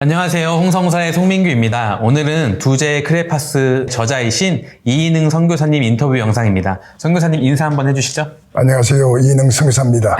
안녕하세요. 홍성사의 송민규입니다. 오늘은 두제 크레파스 저자이신 이인흥 선교사님 인터뷰 영상입니다. 선교사님 인사 한번 해주시죠. 안녕하세요. 이인흥 선교사입니다.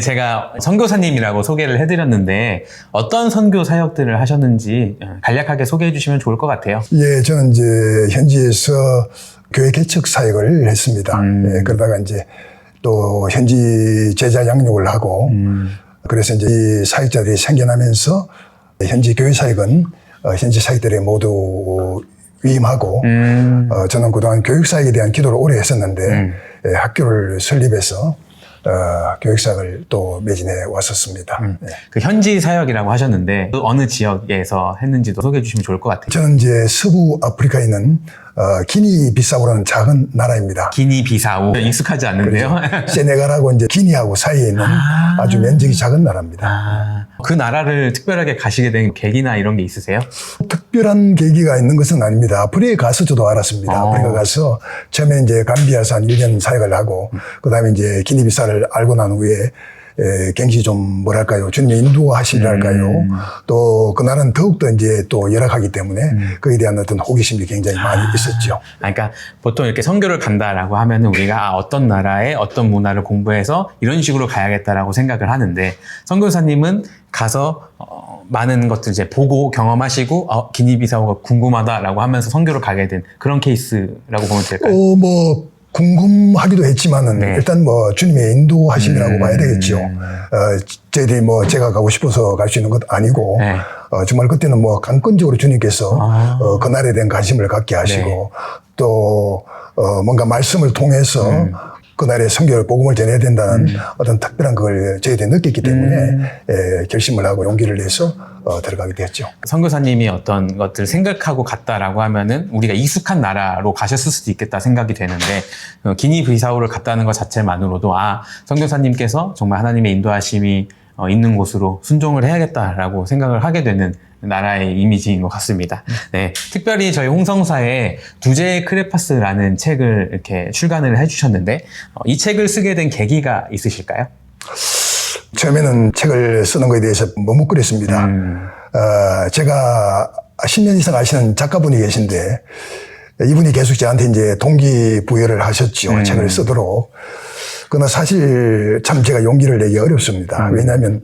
제가 선교사님이라고 소개를 해드렸는데 어떤 선교 사역들을 하셨는지 간략하게 소개해 주시면 좋을 것 같아요. 예, 저는 이제 현지에서 교회 개척 사역을 했습니다. 예, 그러다가 이제 또 현지 제자 양육을 하고 그래서 이제 이 사역자들이 생겨나면서 현지 교회 사역은 현지 사역들이 모두 위임하고 저는 그동안 교육 사역에 대한 기도를 오래 했었는데 학교를 설립해서 교육 사역을 또 매진해 왔었습니다. 네. 그 현지 사역이라고 하셨는데 그 어느 지역에서 했는지도 소개해 주시면 좋을 것 같아요. 저는 이제 서부 아프리카에 있는 기니비사우라는 작은 나라입니다. 기니비사우 익숙하지 않는데요. 그렇죠. 세네갈하고 이제 기니하고 사이에 있는 아주 면적이 작은 나라입니다. 그 나라를 특별하게 가시게 된 계기나 이런 게 있으세요? 특별한 계기가 있는 것은 아닙니다. 아프리카에 가서 저도 알았습니다. 아프리카 가서 처음에 이제 감비아서 한 1년 사역을 하고 그 다음에 이제 기니비사를 알고 난 후에 굉장히 좀 뭐랄까요, 주님의 인도하심이랄까요. 또 그날은 더욱더 이제 또 열악하기 때문에 그에 대한 어떤 호기심이 굉장히 많이 있었죠. 그러니까 보통 이렇게 선교를 간다라고 하면은 우리가 어떤 나라의 어떤 문화를 공부해서 이런 식으로 가야겠다라고 생각을 하는데 선교사님은 가서 많은 것들 이제 보고 경험하시고 기니비사우가 궁금하다라고 하면서 선교를 가게 된 그런 케이스라고 보면 될까요? 궁금하기도 했지만은 일단 뭐 주님의 인도하심이라고 봐야 되겠죠. 저희들이 뭐 제가 가고 싶어서 갈 수 있는 것도 아니고 정말 그때는 뭐 강권적으로 주님께서 그날에 대한 관심을 갖게 하시고 또 뭔가 말씀을 통해서 그날의 선교를 복음을 전해야 된다는 어떤 특별한 그걸 저희들이 느꼈기 때문에 결심을 하고 용기를 내서 들어가게 되었죠. 선교사님이 어떤 것들을 생각하고 갔다라고 하면은 우리가 익숙한 나라로 가셨을 수도 있겠다 생각이 되는데 기니비사우를 갔다는 것 자체만으로도 선교사님께서 정말 하나님의 인도하심이 있는 곳으로 순종을 해야겠다라고 생각을 하게 되는 나라의 이미지인 것 같습니다. 네, 특별히 저희 홍성사에 두제 크레파스라는 책을 이렇게 출간을 해주셨는데 이 책을 쓰게 된 계기가 있으실까요? 처음에는 책을 쓰는 것에 대해서 머뭇거렸습니다. 제가 10년 이상 아시는 작가분이 계신데 이분이 계속 저한테 이제 동기부여를 하셨죠. 책을 쓰도록. 그러나 사실 참 제가 용기를 내기 어렵습니다. 왜냐하면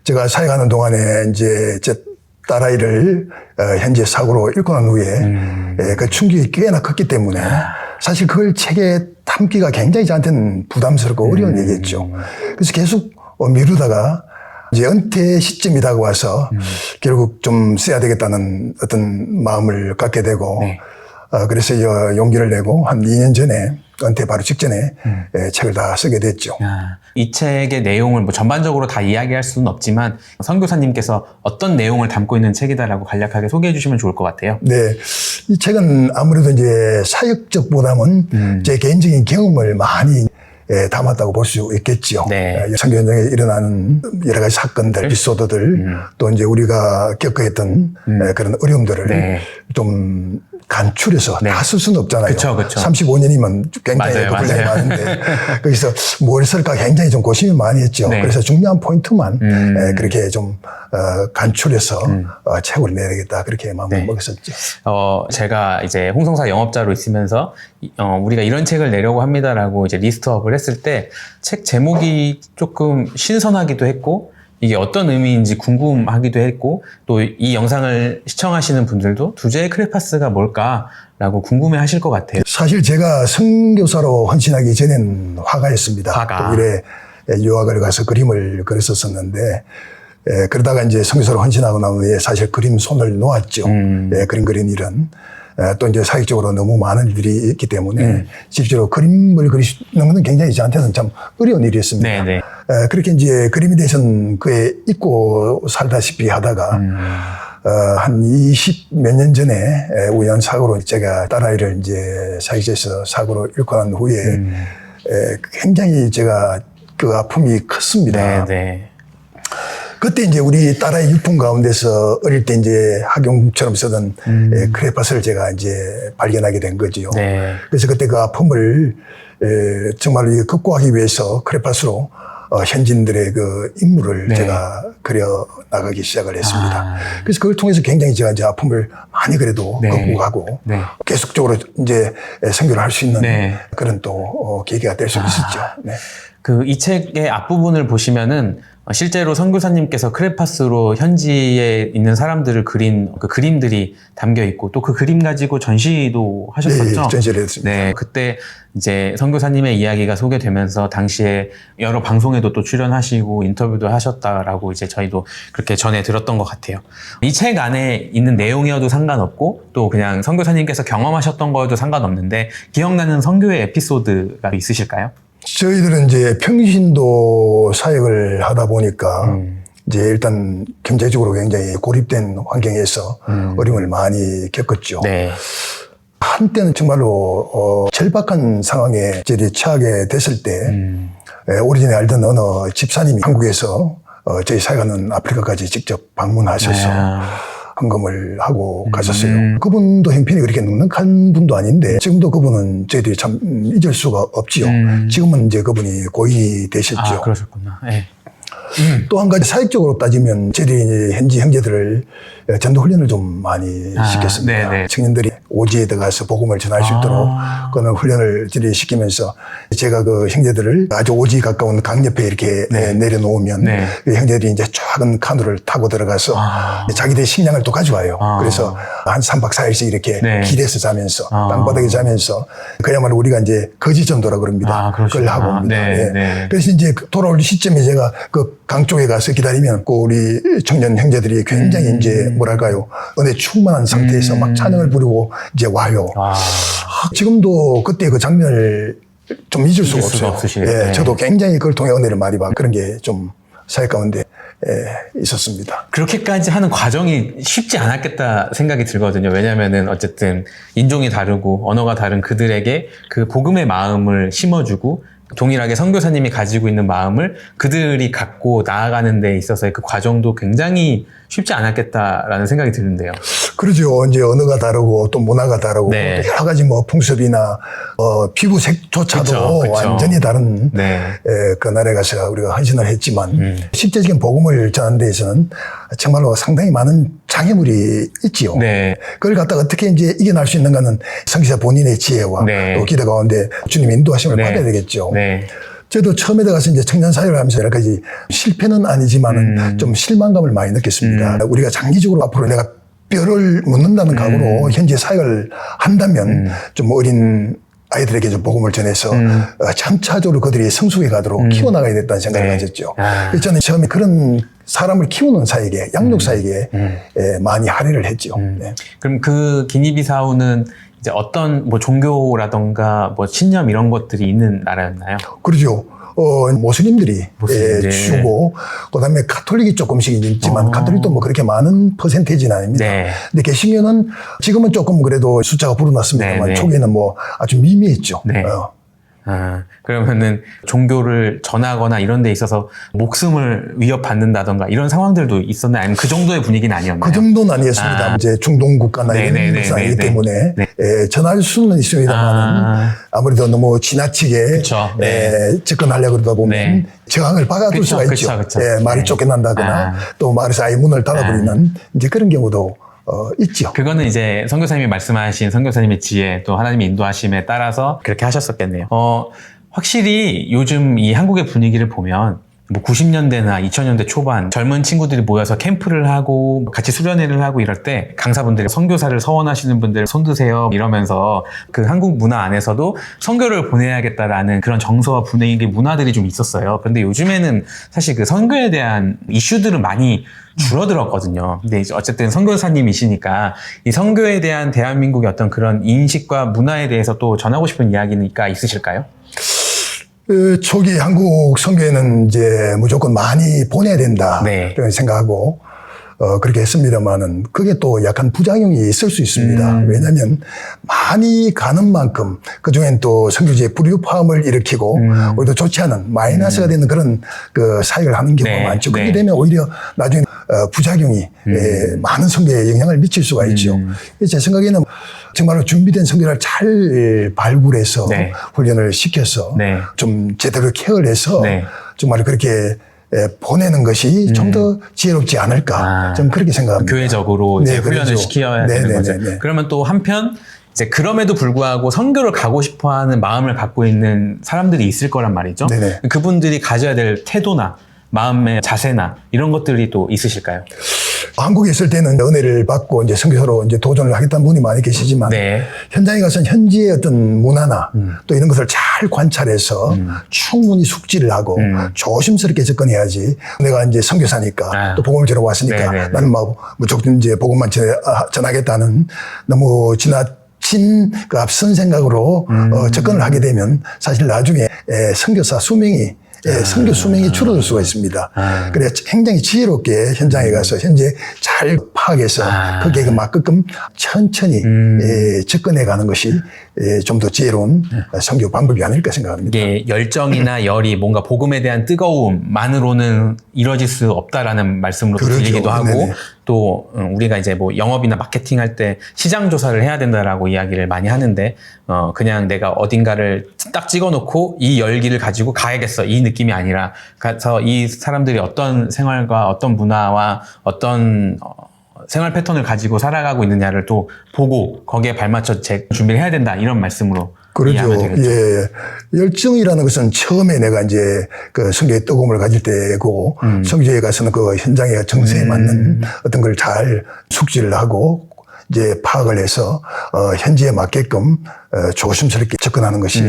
제가 사역하는 동안에 이제 제 딸아이를 현재 사고로 잃고 난 후에 그 충격이 꽤나 컸기 때문에 사실 그걸 책에 담기가 굉장히 저한테는 부담스럽고 어려운 얘기였죠. 그래서 계속 미루다가 이제 은퇴 시점이 다가와서 결국 좀 써야 되겠다는 어떤 마음을 갖게 되고 그래서 용기를 내고 한 2년 전에 은퇴 바로 직전에 책을 다 쓰게 됐죠. 이 책의 내용을 뭐 전반적으로 다 이야기할 수는 없지만 선교사님께서 어떤 내용을 담고 있는 책이다라고 간략하게 소개해 주시면 좋을 것 같아요. 네, 이 책은 아무래도 이제 사역적보다는 제 개인적인 경험을 많이 담았다고 볼 수 있겠죠. 선교 현장에 일어나는 여러 가지 사건들, 에피소드들, 또 이제 우리가 겪어했던 그런 어려움들을 좀 간추려서 다 쓸 수는 없잖아요. 그쵸. 35년이면 굉장히 분량이 많은데 거기서 뭘 쓸까 굉장히 좀 고심을 많이 했죠. 그래서 중요한 포인트만 그렇게 좀 간추려서 책을 내야 되겠다 그렇게 마음을 먹었었죠. 제가 이제 홍성사 영업자로 있으면서 우리가 이런 책을 내려고 합니다라고 이제 리스트업을 했을 때 책 제목이 조금 신선하기도 했고 이게 어떤 의미인지 궁금하기도 했고 또 이 영상을 시청하시는 분들도 두제 크레파스가 뭘까라고 궁금해 하실 것 같아요. 사실 제가 선교사로 헌신하기 전엔 화가였습니다. 독일에 유학을 가서 그림을 그렸었는데 그러다가 이제 선교사로 헌신하고 난 후에 사실 그림 손을 놓았죠. 그림 그리는 일은. 또 이제 사회적으로 너무 많은 일들이 있기 때문에 실제로 그림을 그리는 것은 굉장히 저한테는 참 어려운 일이었습니다. 그렇게 이제 그림에 대해서는 그에 잊고 살다시피 하다가 한 20 몇 년 전에 우연 사고로 제가 딸아이를 이제 사역지에서 사고로 잃고 난 후에 굉장히 제가 그 아픔이 컸습니다. 그때 이제 우리 딸아이 유품 가운데서 어릴 때 이제 학용처럼 쓰던 크레파스를 제가 이제 발견하게 된 거죠. 그래서 그때 그 아픔을 정말 극복하기 위해서 크레파스로 현지인들의 그 인물을 네. 제가 그려 나가기 시작을 했습니다. 아. 그래서 그걸 통해서 굉장히 제가 이제 아픔을 많이 그래도 네. 극복하고 네. 계속적으로 이제 선교를 할 수 있는 네. 그런 또 계기가 될 수 있었죠. 네. 그 이 책의 앞부분을 보시면은 실제로 선교사님께서 크레파스로 현지에 있는 사람들을 그린 그 그림들이 담겨 있고 또 그 그림 가지고 전시도 하셨었죠. 네, 전시를 했습니다. 네, 그때 이제 선교사님의 이야기가 소개되면서 당시에 여러 방송에도 또 출연하시고 인터뷰도 하셨다라고 이제 저희도 그렇게 전해 들었던 것 같아요. 이 책 안에 있는 내용이어도 상관없고 또 그냥 선교사님께서 경험하셨던 거여도 상관없는데 기억나는 선교의 에피소드가 있으실까요? 저희들은 이제 평신도 사역을 하다 보니까 이제 일단 경제적으로 굉장히 고립된 환경에서 어려움을 많이 겪었죠. 네. 한때는 정말로 절박한 상황에 저희들이 처하게 됐을 때 오래전에 알던 어느 집사님이 한국에서 저희 사역하는 아프리카까지 직접 방문하셔서 헌금을 하고 가셨어요. 그분도 형편이 그렇게 넉넉한 분도 아닌데 지금도 그분은 저희들이 참 잊을 수가 없지요. 지금은 이제 그분이 고인이 되셨죠. 아, 그러셨구나. 네. 또 한 가지 사역적으로 따지면 저희들이 현지 형제들을 전도 훈련을 좀 많이 시켰습니다. 네네. 청년들이 오지에 들어가서 복음을 전할 수 있도록 그런 훈련을 저희들이 시키면서 제가 그 형제들을 아주 오지에 가까운 강 옆에 이렇게 내려놓으면 네. 그 형제들이 이제 작은 카누를 타고 들어가서 자기들의 식량을 또 가져와요. 그래서 한 3박 4일씩 이렇게 네. 길에서 자면서 땅바닥에 자면서 그야말로 우리가 이제 거지 전도라 그럽니다. 그걸 하고 옵니다. 네, 예. 네. 그래서 이제 돌아올 시점에 제가 그 강 쪽에 가서 기다리면 그 우리 청년 형제들이 굉장히 이제 뭐랄까요 은혜 충만한 상태에서 막 찬양을 부르고 이제 와요. 지금도 그때 그 장면을 좀 잊을 수가 없어요. 없으시겠네. 예, 저도 굉장히 그걸 통해 은혜를 많이 받고 그런 게 좀 사회 가운데 있었습니다. 그렇게까지 하는 과정이 쉽지 않았겠다 생각이 들거든요. 왜냐면은 어쨌든 인종이 다르고 언어가 다른 그들에게 그 복음의 마음을 심어주고 동일하게 선교사님이 가지고 있는 마음을 그들이 갖고 나아가는 데 있어서의 그 과정도 굉장히 쉽지 않았겠다라는 생각이 드는데요. 그러죠. 이제 언어가 다르고 또 문화가 다르고 네. 여러 가지 뭐 풍습이나 피부색조차도 그쵸. 완전히 다른 네. 그 나라에 가서 우리가 헌신을 했지만 실제적인 복음을 전하는 데 있어서는 정말로 상당히 많은 장애물이 있지요. 네. 그걸 갖다가 어떻게 이제 이겨낼 수 있는가는 성기자 본인의 지혜와 네. 또 기도 가운데 주님의 인도하심을 네. 받아야 되겠죠. 네. 저도 처음에 들어가서 이제 청년 사회를 하면서 여러 가지 실패는 아니지만은 좀 실망감을 많이 느꼈습니다. 우리가 장기적으로 앞으로 내가 뼈를 묻는다는 각오로 현재 사역을 한다면 좀 어린 아이들에게 좀 복음을 전해서 점차적으로 그들이 성숙해 가도록 키워나가야 됐다는 생각을 가졌죠. 그래서 저는 처음에 그런 사람을 키우는 사역에, 양육 사역에 많이 할애를 했죠. 네. 그럼 그 기니비사우는 이제 어떤 뭐 종교라던가 뭐 신념 이런 것들이 있는 나라였나요? 그러죠. 모슬림들이 주고 그다음에 가톨릭이 조금씩 있지만 가톨릭도 뭐 그렇게 많은 퍼센테이지는 아닙니다. 네. 근데 개신교는 지금은 조금 그래도 숫자가 불어났습니다만 네. 초기에는 뭐 아주 미미했죠. 네. 그러면은 종교를 전하거나 이런 데 있어서 목숨을 위협받는다던가 이런 상황들도 있었나요? 아니면 그 정도의 분위기는 아니었나요? 그 정도는 아니었습니다. 이제 중동 국가나 이런 것은 아니기 때문에 전할 수는 있습니다만 아무래도 너무 지나치게 접근하려고 그러다 보면 저항을 박아둘 수가 있죠. 말이 쫓겨난다거나 또 말에서 아예 문을 닫아버리는 이제 그런 경우도 있죠. 그거는 이제 선교사님이 말씀하신 선교사님의 지혜 또 하나님의 인도하심에 따라서 그렇게 하셨었겠네요. 확실히 요즘 이 한국의 분위기를 보면 뭐 90년대나 2000년대 초반 젊은 친구들이 모여서 캠프를 하고 같이 수련회를 하고 이럴 때 강사분들이 선교사를 서원하시는 분들 손 드세요 이러면서 그 한국 문화 안에서도 선교를 보내야겠다라는 그런 정서와 분위기 문화들이 좀 있었어요. 그런데 요즘에는 사실 그 선교에 대한 이슈들은 많이 줄어들었거든요. 근데 이제 어쨌든 선교사님이시니까 이 선교에 대한 대한민국의 어떤 그런 인식과 문화에 대해서 또 전하고 싶은 이야기가 있으실까요? 초기 한국 선교에는 이제 무조건 많이 보내야 된다. 이런 생각하고, 그렇게 했습니다만은 그게 또 약간 부작용이 있을 수 있습니다. 왜냐하면 많이 가는 만큼 그중엔 또 선교지의 불유파음을 일으키고 오히려 좋지 않은 마이너스가 되는 그런 그 사역을 하는 경우가 많죠. 그렇게 되면 오히려 나중에 부작용이 많은 선교에 영향을 미칠 수가 있죠. 제 생각에는 정말로 준비된 선교를 잘 발굴해서 훈련을 시켜서 좀 제대로 케어를 해서 정말 그렇게 보내는 것이 좀 더 지혜롭지 않을까. 좀 그렇게 생각합니다. 교회적으로 이제 네, 훈련을 그렇죠. 시켜야 네, 되는 네, 거죠. 네, 네. 그러면 또 한편 이제 그럼에도 불구하고 선교를 가고 싶어하는 마음을 갖고 있는 사람들이 있을 거란 말이죠. 네네. 그분들이 가져야 될 태도나 마음의 자세나 이런 것들이 또 있으실까요? 한국에 있을 때는 은혜를 받고 이제 선교사로 이제 도전을 하겠다는 분이 많이 계시지만 네. 현장에 가서는 현지의 어떤 문화나 또 이런 것을 잘 관찰해서 충분히 숙지를 하고 조심스럽게 접근해야지. 내가 이제 선교사니까 또 복음을 전하고 왔으니까 네네네. 나는 뭐 무조건 이제 복음만 전하겠다는 너무 지나친 그 앞선 생각으로 접근을 하게 되면 사실 나중에 선교사 수명이 선교 수명이 줄어들 수가 있습니다. 그래 굉장히 지혜롭게 현장에 가서 현재 잘 파악해서 거기에 막끔 천천히 접근해 가는 것이 좀 더 지혜로운 선교 방법이 아닐까 생각합니다. 이게 열정이나 열이 뭔가 복음에 대한 뜨거움만으로는 이루어질 수 없다라는 말씀으로 그렇죠. 들리기도 하고 네네. 또 우리가 이제 뭐 영업이나 마케팅 할 때 시장 조사를 해야 된다라고 이야기를 많이 하는데 그냥 내가 어딘가를 딱 찍어놓고 이 열기를 가지고 가야겠어 이 느낌이 아니라 가서 이 사람들이 어떤 생활과 어떤 문화와 어떤 생활 패턴을 가지고 살아가고 있느냐를 또 보고 거기에 발맞춰 준비를 해야 된다 이런 말씀으로 이해하면 그렇죠. 되겠죠. 예. 열정이라는 것은 처음에 내가 이제 그 성교의 뜨거움을 가질 때고 성교에 가서는 그 현장의 정세에 맞는 어떤 걸 잘 숙지를 하고 이제 파악을 해서 현지에 맞게끔 조심스럽게 접근하는 것이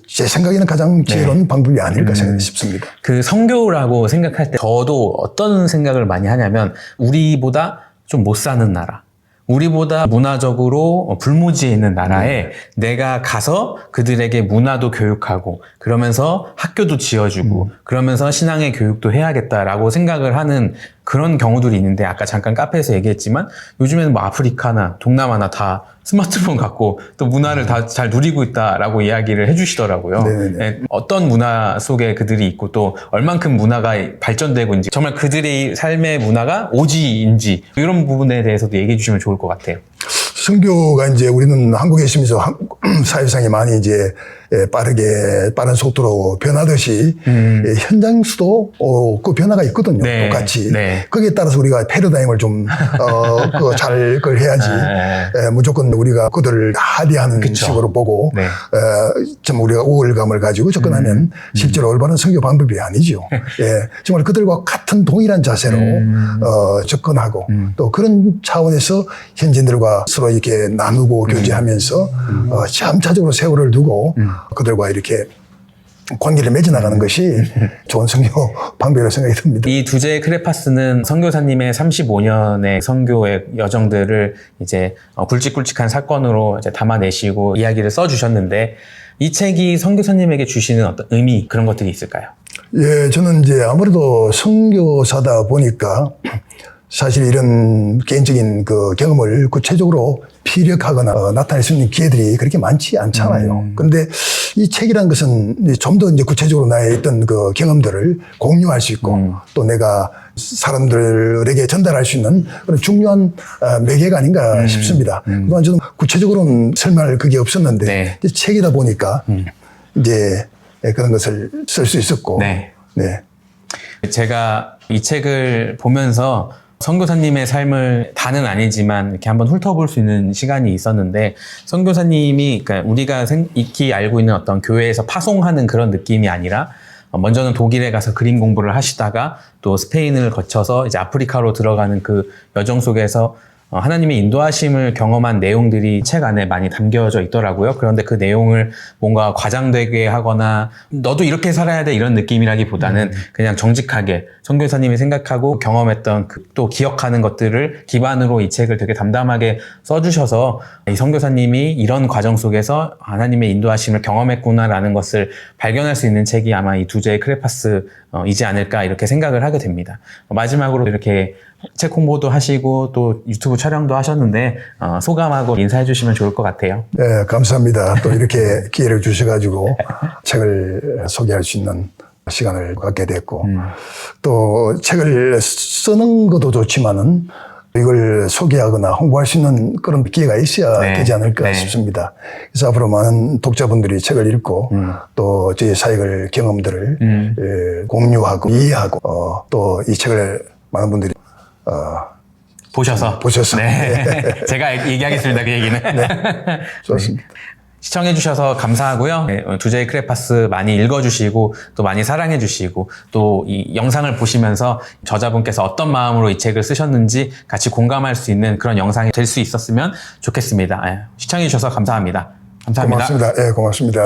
제 생각에는 가장 지혜로운 방법이 아닐까 싶습니다. 그 선교라고 생각할 때 저도 어떤 생각을 많이 하냐면 우리보다 좀 못 사는 나라 우리보다 문화적으로 불모지에 있는 나라에 내가 가서 그들에게 문화도 교육하고 그러면서 학교도 지어주고 그러면서 신앙의 교육도 해야겠다라고 생각을 하는 그런 경우들이 있는데 아까 잠깐 카페에서 얘기했지만 요즘에는 뭐 아프리카나 동남아나 다 스마트폰 갖고 또 문화를 다 잘 누리고 있다라고 이야기를 해주시더라고요. 네, 어떤 문화 속에 그들이 있고 또 얼만큼 문화가 발전되고 있는지 정말 그들의 삶의 문화가 오지인지 이런 부분에 대해서도 얘기해 주시면 좋을 것 같아요. 선교가 이제 우리는 한국에 있으면서 사회상이 많이 이제 빠른 속도로 변하듯이 현장수도 그 변화가 있거든요. 네, 똑같이. 네. 거기에 따라서 우리가 패러다임을 좀 잘 그걸 해야지. 무조건 우리가 그들을 하대하는 그쵸. 식으로 보고 네. 좀 우리가 우월감을 가지고 접근하면 실제로 올바른 선교 방법이 아니죠. 정말 그들과 같은 동일한 자세로 접근하고 또 그런 차원에서 현지인들과 서로 이렇게 나누고 교제하면서 점차적으로 세월을 두고 그들과 이렇게 관계를 맺어나가는 것이 좋은 선교 방법이라고 생각이 듭니다. 이 두제 크레파스는 선교사님의 35년의 선교의 여정들을 이제 굵직굵직한 사건으로 이제 담아내시고 이야기를 써주셨는데 이 책이 선교사님에게 주시는 어떤 의미 그런 것들이 있을까요? 예, 저는 이제 아무래도 선교사다 보니까 사실 이런 개인적인 그 경험을 구체적으로 피력하거나 나타낼 수 있는 기회들이 그렇게 많지 않잖아요. 그런데 이 책이라는 것은 좀 더 이제 구체적으로 나의 어떤 그 경험들을 공유할 수 있고 또 내가 사람들에게 전달할 수 있는 그런 중요한 매개가 아닌가 싶습니다. 그동안 저는 구체적으로는 설명할 그게 없었는데 네. 이제 책이다 보니까 이제 그런 것을 쓸 수 있었고. 네. 네. 제가 이 책을 보면서 선교사님의 삶을 다는 아니지만 이렇게 한번 훑어볼 수 있는 시간이 있었는데 선교사님이 그러니까 우리가 익히 알고 있는 어떤 교회에서 파송하는 그런 느낌이 아니라 먼저는 독일에 가서 그림 공부를 하시다가 또 스페인을 거쳐서 이제 아프리카로 들어가는 그 여정 속에서 하나님의 인도하심을 경험한 내용들이 책 안에 많이 담겨져 있더라고요. 그런데 그 내용을 뭔가 과장되게 하거나 너도 이렇게 살아야 돼 이런 느낌이라기보다는 그냥 정직하게 선교사님이 생각하고 경험했던 또 기억하는 것들을 기반으로 이 책을 되게 담담하게 써주셔서 이 선교사님이 이런 과정 속에서 하나님의 인도하심을 경험했구나라는 것을 발견할 수 있는 책이 아마 이 두제의 크레파스이지 않을까 이렇게 생각을 하게 됩니다. 마지막으로 이렇게 책 홍보도 하시고 또 유튜브 촬영도 하셨는데 소감하고 인사해 주시면 좋을 것 같아요. 네, 감사합니다. 또 이렇게 기회를 주셔가지고 책을 소개할 수 있는 시간을 갖게 됐고 또 책을 쓰는 것도 좋지만은 이걸 소개하거나 홍보할 수 있는 그런 기회가 있어야 네. 되지 않을까 네. 싶습니다. 그래서 앞으로 많은 독자분들이 책을 읽고 또 저희 사역을 경험들을 공유하고 이해하고 또 이 책을 많은 분들이 보셔서. 네. 제가 얘기하겠습니다. 그 얘기는. 좋습니다. 시청해주셔서 감사하고요. 네, 두제이 크레파스 많이 읽어주시고 또 많이 사랑해주시고 또 이 영상을 보시면서 저자분께서 어떤 마음으로 이 책을 쓰셨는지 같이 공감할 수 있는 그런 영상이 될 수 있었으면 좋겠습니다. 시청해주셔서 감사합니다. 감사합니다. 고맙습니다. 고맙습니다.